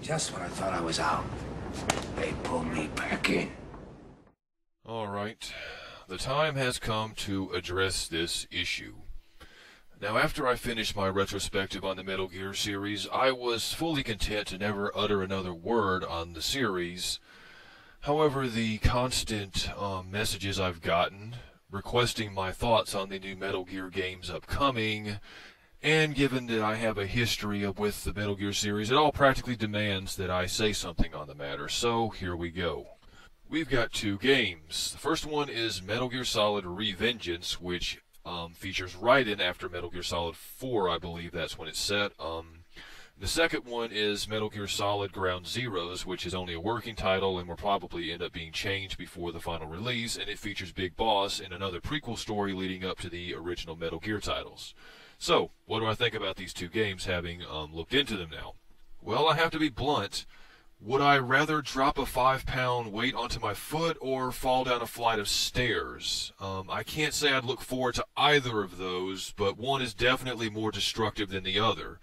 Just when I thought I was out, they pulled me back in. Alright, the time has come to address this issue. Now, after I finished my retrospective on the Metal Gear series, I was fully content to never utter another word on the series. However, the constant messages I've gotten requesting my thoughts on the new Metal Gear games upcoming, and given that I have a history with the Metal Gear series, it all practically demands that I say something on the matter, so here we go. We've got two games. The first one is Metal Gear Solid Revengeance, which features Raiden after Metal Gear Solid 4, I believe that's when it's set. The second one is Metal Gear Solid Ground Zeroes, which is only a working title and will probably end up being changed before the final release, and it features Big Boss in another prequel story leading up to the original Metal Gear titles. So, what do I think about these two games, having looked into them now? Well, I have to be blunt. Would I rather drop a 5-pound weight onto my foot or fall down a flight of stairs? I can't say I'd look forward to either of those, but one is definitely more destructive than the other.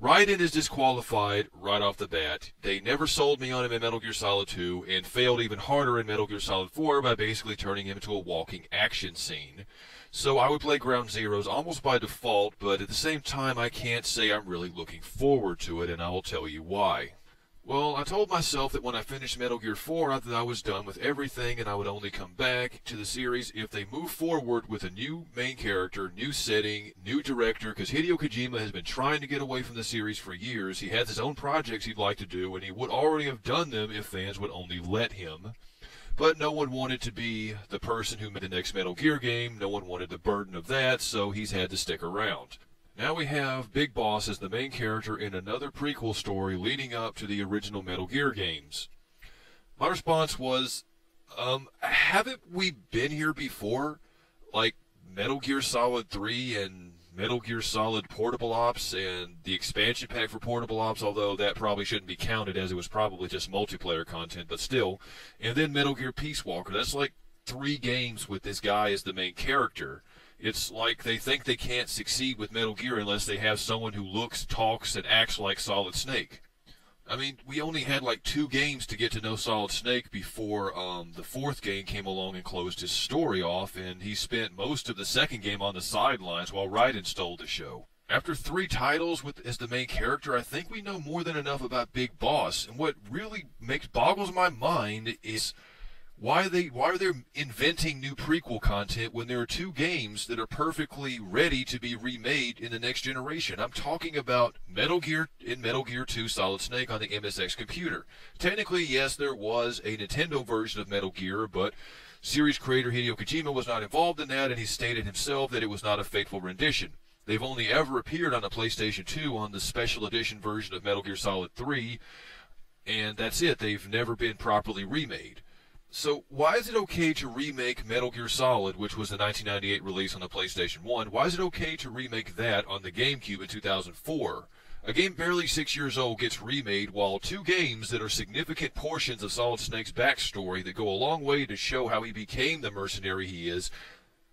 Raiden is disqualified right off the bat. They never sold me on him in Metal Gear Solid 2, and failed even harder in Metal Gear Solid 4 by basically turning him into a walking action scene. So I would play Ground Zeroes almost by default, but at the same time I can't say I'm really looking forward to it, and I will tell you why. Well, I told myself that when I finished Metal Gear 4, I thought I was done with everything and I would only come back to the series if they move forward with a new main character, new setting, new director, because Hideo Kojima has been trying to get away from the series for years. He has his own projects he'd like to do, and he would already have done them if fans would only let him. But no one wanted to be the person who made the next Metal Gear game. No one wanted the burden of that, so he's had to stick around. Now we have Big Boss as the main character in another prequel story leading up to the original Metal Gear games. My response was, haven't we been here before? Like Metal Gear Solid 3 and Metal Gear Solid Portable Ops and the expansion pack for Portable Ops, although that probably shouldn't be counted as it was probably just multiplayer content, but still. And then Metal Gear Peace Walker. That's like 3 games with this guy as the main character. It's like they think they can't succeed with Metal Gear unless they have someone who looks, talks, and acts like Solid Snake. I mean, we only had like 2 games to get to know Solid Snake before the 4th game came along and closed his story off, and he spent most of the 2nd game on the sidelines while Raiden stole the show. After 3 titles as the main character, I think we know more than enough about Big Boss, and what really boggles my mind is why are they inventing new prequel content when there are 2 games that are perfectly ready to be remade in the next generation? I'm talking about Metal Gear and Metal Gear 2 Solid Snake on the MSX computer. Technically, yes, there was a Nintendo version of Metal Gear, but series creator Hideo Kojima was not involved in that, and he stated himself that it was not a faithful rendition. They've only ever appeared on the PlayStation 2 on the special edition version of Metal Gear Solid 3, and that's it. They've never been properly remade. So why is it okay to remake Metal Gear Solid, which was the 1998 release on the PlayStation 1? Why is it okay to remake that on the GameCube in 2004? A game barely 6 years old gets remade, while 2 games that are significant portions of Solid Snake's backstory that go a long way to show how he became the mercenary he is,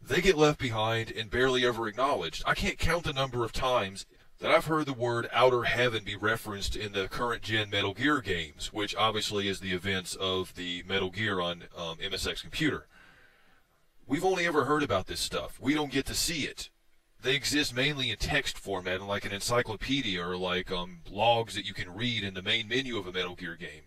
they get left behind and barely ever acknowledged. I can't count the number of times that I've heard the word Outer Heaven be referenced in the current-gen Metal Gear games, which obviously is the events of the Metal Gear on MSX computer. We've only ever heard about this stuff. We don't get to see it. They exist mainly in text format, like an encyclopedia or like logs that you can read in the main menu of a Metal Gear game.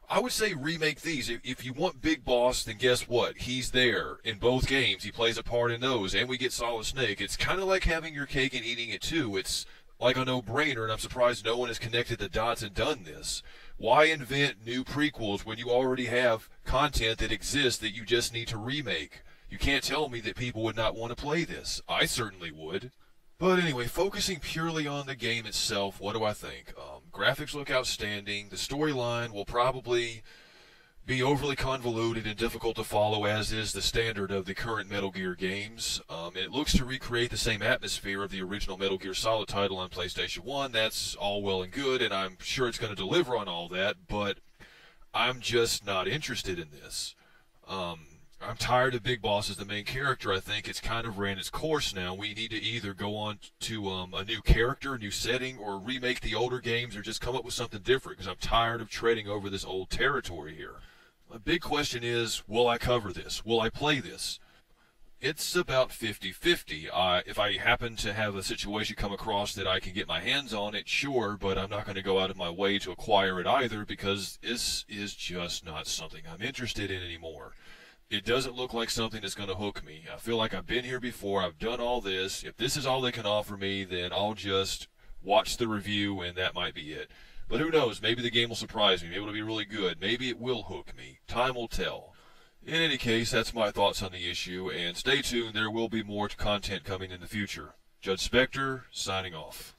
I would say remake these. If you want Big Boss, then guess what? He's there in both games. He plays a part in those, and we get Solid Snake. It's kind of like having your cake and eating it too. It's like a no-brainer, and I'm surprised no one has connected the dots and done this. Why invent new prequels when you already have content that exists that you just need to remake? You can't tell me that people would not want to play this. I certainly would. But anyway, focusing purely on the game itself, what do I think? Graphics look outstanding. The storyline will probably be overly convoluted and difficult to follow, as is the standard of the current Metal Gear games. It looks to recreate the same atmosphere of the original Metal Gear Solid title on PlayStation 1. That's all well and good, and I'm sure it's going to deliver on all that, but I'm just not interested in this. I'm tired of Big Boss as the main character. I think it's kind of ran its course now. We need to either go on to a new character, a new setting, or remake the older games, or just come up with something different, because I'm tired of treading over this old territory here. A big question is, will I cover this? Will I play this? It's about 50-50. If I happen to have a situation come across that I can get my hands on it, sure, but I'm not going to go out of my way to acquire it either, because this is just not something I'm interested in anymore. It doesn't look like something that's going to hook me. I feel like I've been here before. I've done all this. If this is all they can offer me, then I'll just watch the review and that might be it. But who knows? Maybe the game will surprise me. Maybe it'll be really good. Maybe it will hook me. Time will tell. In any case, that's my thoughts on the issue, and stay tuned. There will be more content coming in the future. Judgespektre, signing off.